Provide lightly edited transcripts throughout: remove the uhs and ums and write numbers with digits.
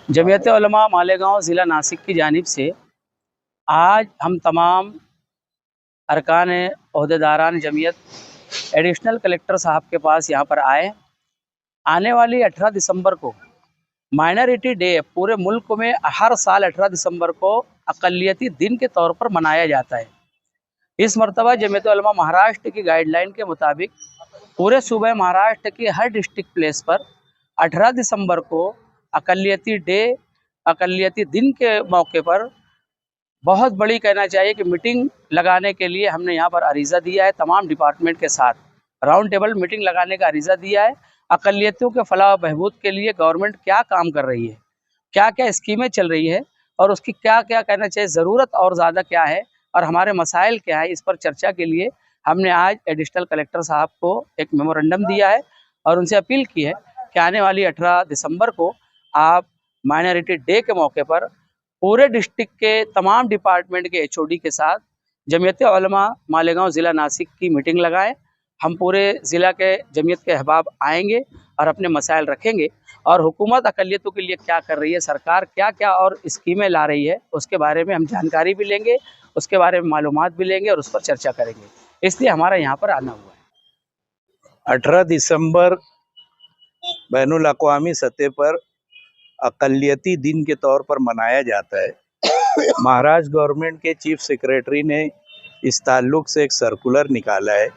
जमीयत उलमा मालेगांव ज़िला नासिक की जानिब से आज हम तमाम अरकान ओहदेदारान जमीयत एडिशनल कलेक्टर साहब के पास यहाँ पर आए। आने वाली 18 दिसंबर को माइनॉरिटी डे पूरे मुल्क में हर साल 18 दिसंबर को अक़लियती दिन के तौर पर मनाया जाता है। इस मरतबा जमीयत उलमा महाराष्ट्र की गाइडलाइन के मुताबिक पूरे सूबे महाराष्ट्र के हर डिस्ट्रिक्ट प्लेस पर 18 दिसंबर को अक़लियती डे, अक़लियती दिन के मौके पर बहुत बड़ी कहना चाहिए कि मीटिंग लगाने के लिए हमने यहाँ पर अरीज़ा दिया है। तमाम डिपार्टमेंट के साथ राउंड टेबल मीटिंग लगाने का अरीज़ा दिया है। अक़लियतों के फलाह बहबूद के लिए गवर्नमेंट क्या काम कर रही है, क्या क्या स्कीमें चल रही है और उसकी क्या क्या कहना चाहिए ज़रूरत और ज़्यादा क्या है और हमारे मसाइल क्या है, इस पर चर्चा के लिए हमने आज एडिशनल कलेक्टर साहब को एक मेमोरेंडम दिया है और उनसे अपील की है कि आने वाली 18 दिसंबर को आप माइनॉरिटी डे के मौके पर पूरे डिस्ट्रिक्ट के तमाम डिपार्टमेंट के एचओडी के साथ जमीयत उलमा मालेगांव ज़िला नासिक की मीटिंग लगाएं। हम पूरे ज़िला के जमीयत के अहबाब आएंगे और अपने मसाइल रखेंगे और हुकूमत अक़लियतों के लिए क्या कर रही है, सरकार क्या क्या और स्कीमें ला रही है, उसके बारे में हम जानकारी भी लेंगे, उसके बारे में मालूमात भी लेंगे और उस पर चर्चा करेंगे। इसलिए हमारा यहाँ पर आना हुआ है। 18 दिसंबर बैनुल अक़वामी सतह पर अक़लियती दिन के तौर पर मनाया जाता है। महाराष्ट्र गवर्नमेंट के चीफ सेक्रेटरी ने इस ताल्लुक से एक सर्कुलर निकाला है।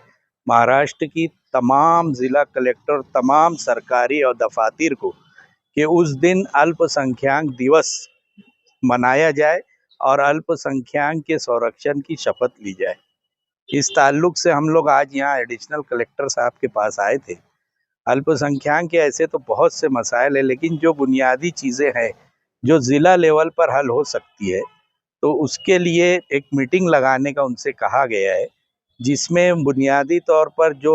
महाराष्ट्र की तमाम ज़िला कलेक्टर, तमाम सरकारी और दफातर को कि उस दिन अल्पसंख्यक दिवस मनाया जाए और अल्पसंख्यक के संरक्षण की शपथ ली जाए। इस ताल्लुक से हम लोग आज यहाँ एडिशनल कलेक्टर साहब के पास आए थे। अल्पसंख्यक के ऐसे तो बहुत से मसाइल है, लेकिन जो बुनियादी चीज़ें हैं जो ज़िला लेवल पर हल हो सकती है, तो उसके लिए एक मीटिंग लगाने का उनसे कहा गया है, जिसमें बुनियादी तौर पर जो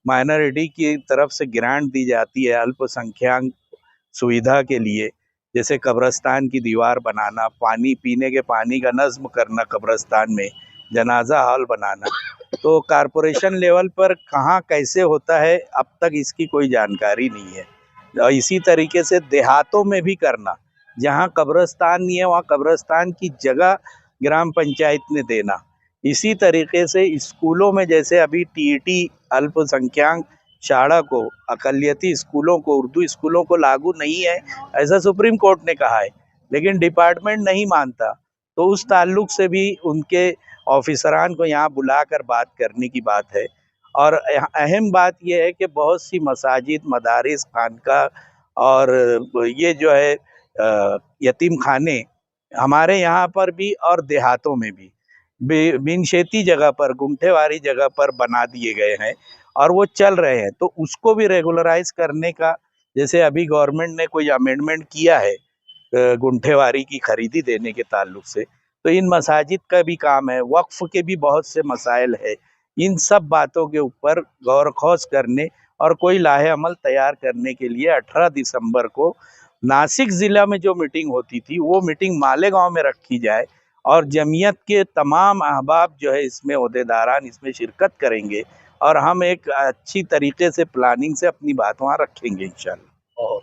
माइनॉरिटी की तरफ से ग्रांट दी जाती है अल्पसंख्यक सुविधा के लिए, जैसे कब्रस्तान की दीवार बनाना, पानी पीने के पानी का नज़्म करना कब्रस्तान में, जनाजा हॉल बनाना, तो कारपोरेशन लेवल पर कहाँ कैसे होता है अब तक इसकी कोई जानकारी नहीं है। और इसी तरीके से देहातों में भी करना, जहाँ कब्रस्तान नहीं है वहाँ कब्रस्तान की जगह ग्राम पंचायत ने देना। इसी तरीके से स्कूलों में जैसे अभी टीईटी अल्पसंख्यक शाला को, अक़लियती स्कूलों को, उर्दू स्कूलों को लागू नहीं है, ऐसा सुप्रीम कोर्ट ने कहा है, लेकिन डिपार्टमेंट नहीं मानता। तो उस ताल्लुक से भी उनके ऑफिसरान को यहाँ बुलाकर बात करने की बात है। और अहम बात यह है कि बहुत सी मसाजिद, मदारिस, खानका और ये जो है यतीम खाने हमारे यहाँ पर भी और देहातों में भी बिनशेती जगह पर, गुंठेवारी जगह पर बना दिए गए हैं और वो चल रहे हैं। तो उसको भी रेगुलराइज करने का, जैसे अभी गवर्नमेंट ने कोई अमेंडमेंट किया है गुंठेवारी की खरीदी देने के ताल्लुक से, तो इन मसाजिद का भी काम है, वक्फ के भी बहुत से मसाइल है। इन सब बातों के ऊपर गौर खौज करने और कोई लाहे अमल तैयार करने के लिए 18 दिसंबर को नासिक ज़िला में जो मीटिंग होती थी वो मीटिंग मालेगांव में रखी जाए और जमीयत के तमाम अहबाब जो है इसमें ओहदेदारान इसमें शिरकत करेंगे और हम एक अच्छी तरीके से प्लानिंग से अपनी बात वहाँ रखेंगे इंशाल्लाह।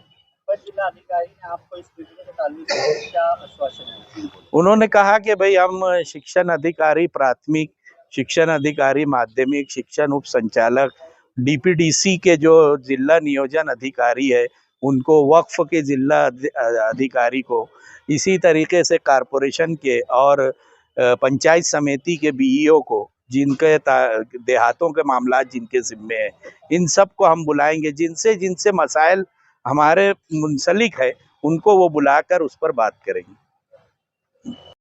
जिला अधिकारी ने आपको इस मीटिंग के ताल्लुक से क्या आश्वासन है? उन्होंने कहा कि भाई हम शिक्षण अधिकारी प्राथमिक, शिक्षण अधिकारी माध्यमिक, शिक्षण उप संचालक, डीपीडीसी के जो जिला नियोजन अधिकारी है उनको, वक्फ के जिला अधिकारी को, इसी तरीके से कारपोरेशन के और पंचायत समिति के बीईओ को, जिनके देहातों के मामला जिनके ज़िम्मे है, इन सब को हम बुलाएंगे। जिनसे जिनसे मसाइल हमारे मुंसलिक है उनको वो बुलाकर उस पर बात करेंगे।